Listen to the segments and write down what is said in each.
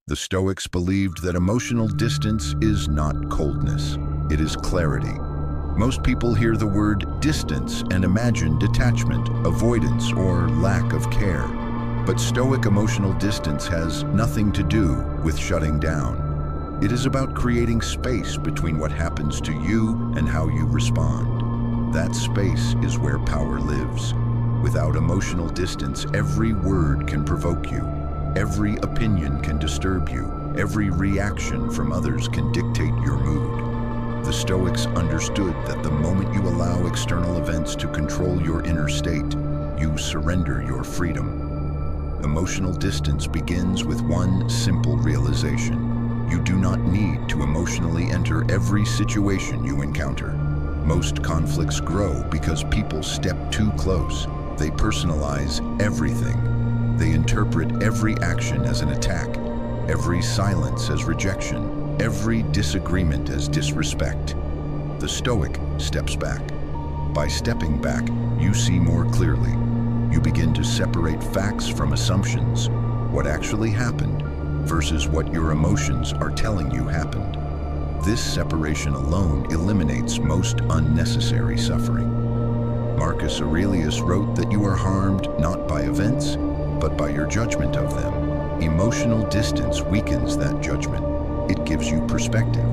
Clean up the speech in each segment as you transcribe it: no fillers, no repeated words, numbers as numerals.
The Stoics believed that emotional distance is not coldness, it is clarity. Most people hear the word distance and imagine detachment, avoidance, or lack of care. But Stoic emotional distance has nothing to do with shutting down. It is about creating space between what happens to you and how you respond. That space is where power lives. Without emotional distance, every word can provoke you. Every opinion can disturb you. Every reaction from others can dictate your mood. The Stoics understood that the moment you allow external events to control your inner state, you surrender your freedom. Emotional distance begins with one simple realization. You do not need to emotionally enter every situation you encounter. Most conflicts grow because people step too close. They personalize everything. They interpret every action as an attack, every silence as rejection, every disagreement as disrespect. The Stoic steps back. By stepping back, you see more clearly. You begin to separate facts from assumptions, what actually happened versus what your emotions are telling you happened. This separation alone eliminates most unnecessary suffering. Marcus Aurelius wrote that you are harmed not by events, but by your judgment of them. Emotional distance weakens that judgment. It gives you perspective.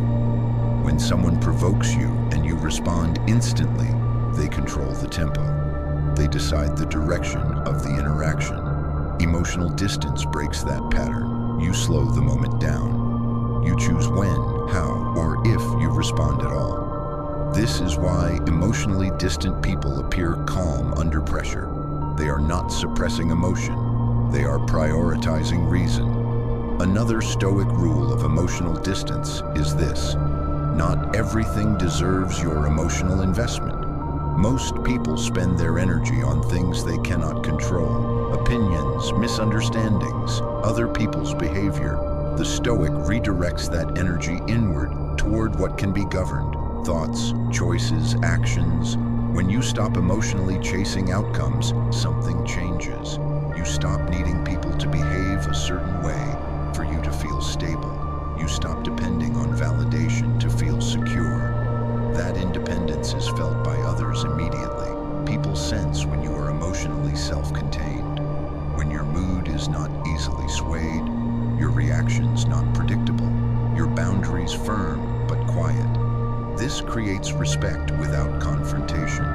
When someone provokes you and you respond instantly, they control the tempo. They decide the direction of the interaction. Emotional distance breaks that pattern. You slow the moment down. You choose when, how, or if you respond at all. This is why emotionally distant people appear calm under pressure. They are not suppressing emotion. They are prioritizing reason. Another Stoic rule of emotional distance is this: not everything deserves your emotional investment. Most people spend their energy on things they cannot control: opinions, misunderstandings, other people's behavior. The Stoic redirects that energy inward toward what can be governed: thoughts, choices, actions. When you stop emotionally chasing outcomes, something changes. You stop needing people to behave a certain way for you to feel stable. You stop depending on validation to feel secure. That independence is felt by others immediately. People sense when you are emotionally self-contained, when your mood is not easily swayed, your reactions not predictable, your boundaries firm but quiet. This creates respect without confrontation.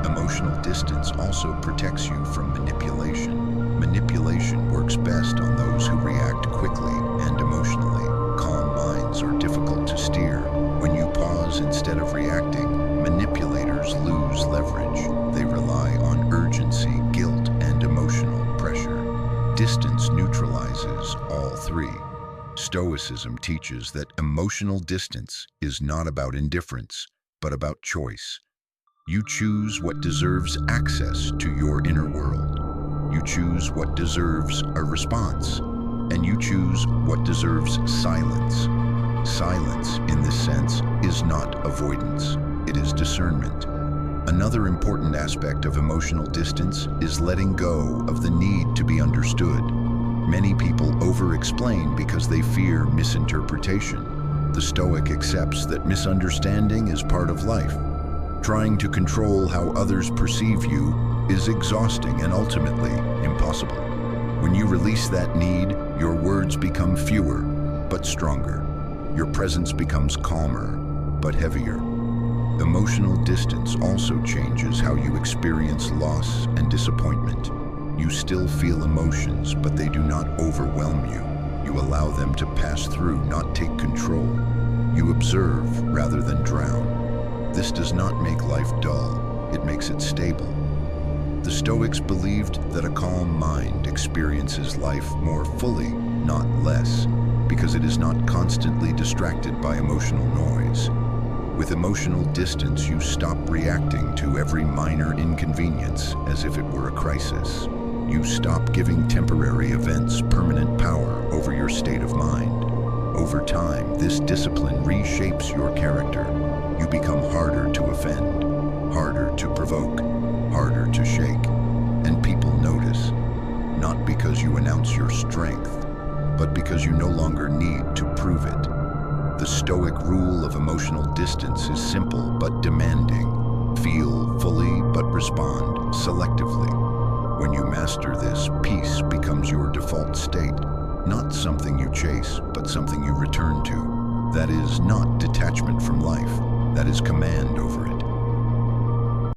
Emotional distance also protects you from manipulation. Manipulation works best on those who react quickly and emotionally. Calm minds are difficult to steer. When you pause instead of reacting, manipulators lose leverage. They rely on urgency, guilt, and emotional pressure. Distance neutralizes all three. Stoicism teaches that emotional distance is not about indifference, but about choice. You choose what deserves access to your inner world. You choose what deserves a response, and you choose what deserves silence. Silence, in this sense, is not avoidance. It is discernment. Another important aspect of emotional distance is letting go of the need to be understood. Many people over-explain because they fear misinterpretation. The Stoic accepts that misunderstanding is part of life. Trying to control how others perceive you is exhausting and ultimately impossible. When you release that need, your words become fewer but stronger. Your presence becomes calmer but heavier. Emotional distance also changes how you experience loss and disappointment. You still feel emotions, but they do not overwhelm you. You allow them to pass through, not take control. You observe rather than drown. This does not make life dull, it makes it stable. The Stoics believed that a calm mind experiences life more fully, not less, because it is not constantly distracted by emotional noise. With emotional distance, you stop reacting to every minor inconvenience as if it were a crisis. You stop giving temporary events permanent power over your state of mind. Over time, this discipline reshapes your character. You become harder to offend, harder to provoke, harder to shake, and people notice, not because you announce your strength, but because you no longer need to prove it. The Stoic rule of emotional distance is simple but demanding. Feel fully but respond selectively. When you master this, peace becomes your default state, not something you chase, but something you return to. That is not detachment from life, that is command over it.